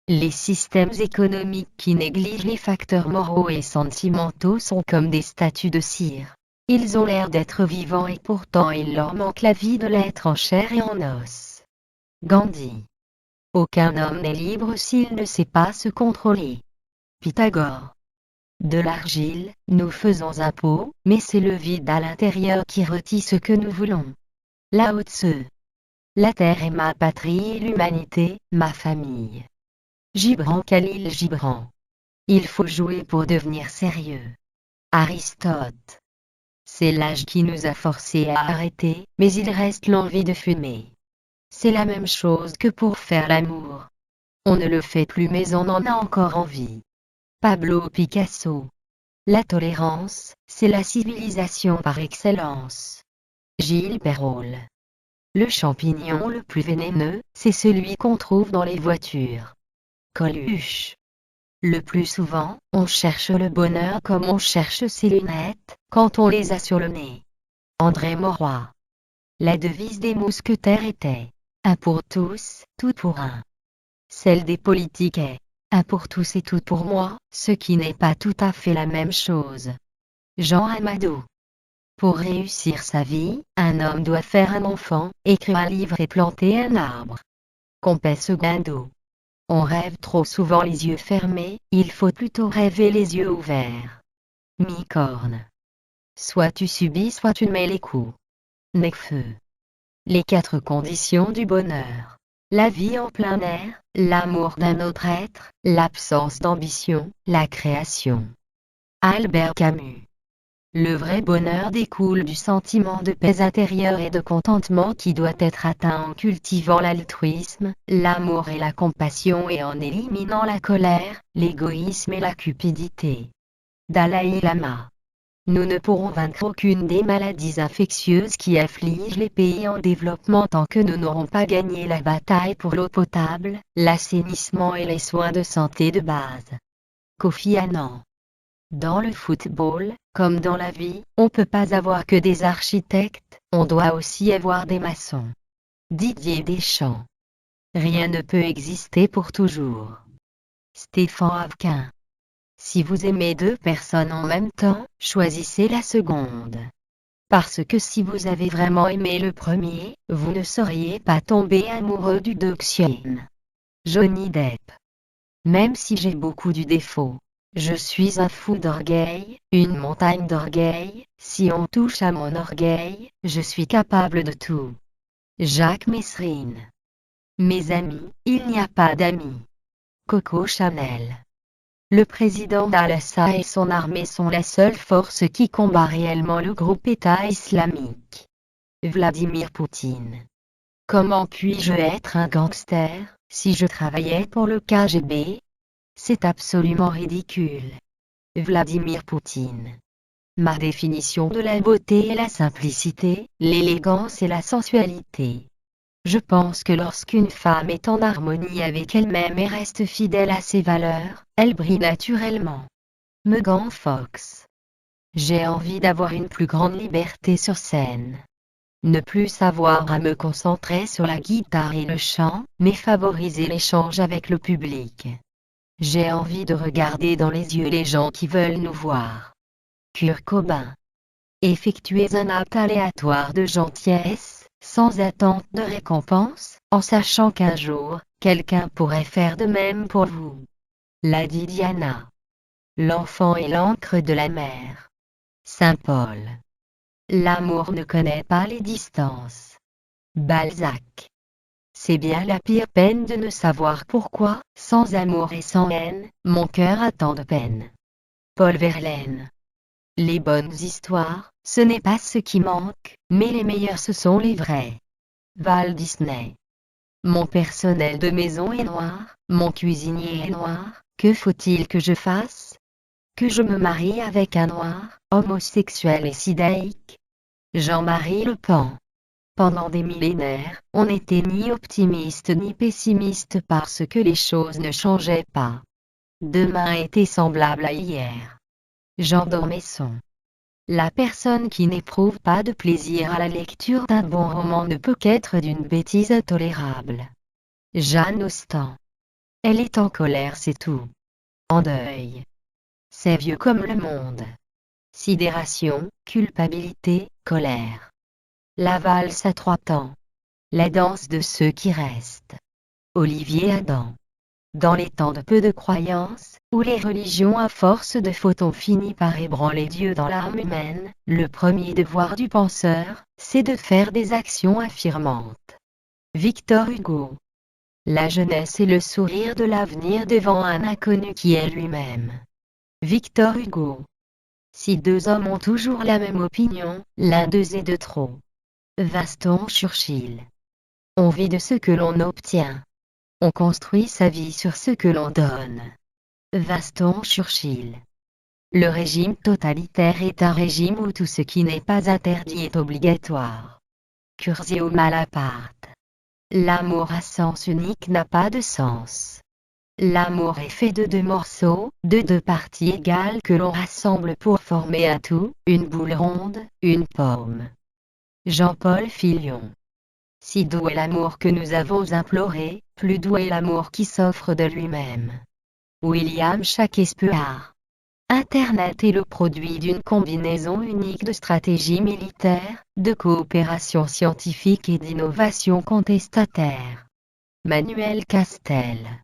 Les systèmes économiques qui négligent les facteurs moraux et sentimentaux sont comme des statues de cire. Ils ont l'air d'être vivants et pourtant il leur manque la vie de l'être en chair et en os. Gandhi. Aucun homme n'est libre s'il ne sait pas se contrôler. Pythagore. De l'argile, nous faisons un pot, mais c'est le vide à l'intérieur qui retient ce que nous voulons. Lao Tse. La terre est ma patrie et l'humanité, ma famille. Gibran Khalil Gibran. Il faut jouer pour devenir sérieux. Aristote. C'est l'âge qui nous a forcés à arrêter, mais il reste l'envie de fumer. C'est la même chose que pour faire l'amour. On ne le fait plus mais on en a encore envie. Pablo Picasso. La tolérance, c'est la civilisation par excellence. Gilles Perrault. Le champignon le plus vénéneux, c'est celui qu'on trouve dans les voitures. Coluche. Le plus souvent, on cherche le bonheur comme on cherche ses lunettes, quand on les a sur le nez. André Mauroy. La devise des mousquetaires était « un pour tous, tout pour un ». Celle des politiques est « un pour tous et tout pour moi », ce qui n'est pas tout à fait la même chose. Jean Amadou. Pour réussir sa vie, un homme doit faire un enfant, écrire un livre et planter un arbre. Compé Segundo. On rêve trop souvent les yeux fermés, il faut plutôt rêver les yeux ouverts. Mi-corne. Soit tu subis soit tu mets les coups. Necfeu. Les 4 conditions du bonheur. La vie en plein air, l'amour d'un autre être, l'absence d'ambition, la création. Albert Camus. Le vrai bonheur découle du sentiment de paix intérieure et de contentement qui doit être atteint en cultivant l'altruisme, l'amour et la compassion et en éliminant la colère, l'égoïsme et la cupidité. Dalai Lama. Nous ne pourrons vaincre aucune des maladies infectieuses qui affligent les pays en développement tant que nous n'aurons pas gagné la bataille pour l'eau potable, l'assainissement et les soins de santé de base. Kofi Annan. Dans le football, comme dans la vie, on ne peut pas avoir que des architectes, on doit aussi avoir des maçons. Didier Deschamps. Rien ne peut exister pour toujours. Stéphane Havquin. Si vous aimez 2 personnes en même temps, choisissez la seconde. Parce que si vous avez vraiment aimé le premier, vous ne seriez pas tombé amoureux du deuxième. Johnny Depp. Même si j'ai beaucoup du défaut, je suis un fou d'orgueil, une montagne d'orgueil, si on touche à mon orgueil, je suis capable de tout. Jacques Messrine. Mes amis, il n'y a pas d'amis. Coco Chanel. Le président d'Al-Assad et son armée sont la seule force qui combat réellement le groupe État islamique. Vladimir Poutine. Comment puis-je être un gangster, si je travaillais pour le KGB? C'est absolument ridicule. Vladimir Poutine. Ma définition de la beauté est la simplicité, l'élégance et la sensualité. Je pense que lorsqu'une femme est en harmonie avec elle-même et reste fidèle à ses valeurs, elle brille naturellement. Megan Fox. J'ai envie d'avoir une plus grande liberté sur scène. Ne plus savoir à me concentrer sur la guitare et le chant, mais favoriser l'échange avec le public. J'ai envie de regarder dans les yeux les gens qui veulent nous voir. Kurt Cobain. Effectuez un acte aléatoire de gentillesse, sans attente de récompense, en sachant qu'un jour, quelqu'un pourrait faire de même pour vous. Lady Diana. L'enfant est l'encre de la mer. Saint Paul. L'amour ne connaît pas les distances. Balzac. C'est bien la pire peine de ne savoir pourquoi, sans amour et sans haine, mon cœur a tant de peine. Paul Verlaine. Les bonnes histoires, ce n'est pas ce qui manque, mais les meilleures ce sont les vraies. Walt Disney. Mon personnel de maison est noir, mon cuisinier est noir, que faut-il que je fasse? Que je me marie avec un noir, homosexuel et sidaïque? Jean-Marie Le Pen. Pendant des millénaires, on n'était ni optimiste ni pessimiste parce que les choses ne changeaient pas. Demain était semblable à hier. Jean d'Ormesson. La personne qui n'éprouve pas de plaisir à la lecture d'un bon roman ne peut qu'être d'une bêtise intolérable. Jeanne Austen. Elle est en colère, c'est tout. En deuil. C'est vieux comme le monde. Sidération, culpabilité, colère. La valse à 3 temps. La danse de ceux qui restent. Olivier Adam. Dans les temps de peu de croyances, où les religions à force de fautes ont fini par ébranler Dieu dans l'âme humaine, le premier devoir du penseur, c'est de faire des actions affirmantes. Victor Hugo. La jeunesse est le sourire de l'avenir devant un inconnu qui est lui-même. Victor Hugo. Si deux hommes ont toujours la même opinion, l'un d'eux est de trop. Winston Churchill. On vit de ce que l'on obtient. On construit sa vie sur ce que l'on donne. Winston Churchill. Le régime totalitaire est un régime où tout ce qui n'est pas interdit est obligatoire. Curzio Malaparte. L'amour à sens unique n'a pas de sens. L'amour est fait de 2 morceaux, de 2 parties égales que l'on rassemble pour former un tout, une boule ronde, une pomme. Jean-Paul Fillion. Si doux est l'amour que nous avons imploré, plus doux est l'amour qui s'offre de lui-même. William Shakespeare. Internet est le produit d'une combinaison unique de stratégie militaire, de coopération scientifique et d'innovation contestataire. Manuel Castel.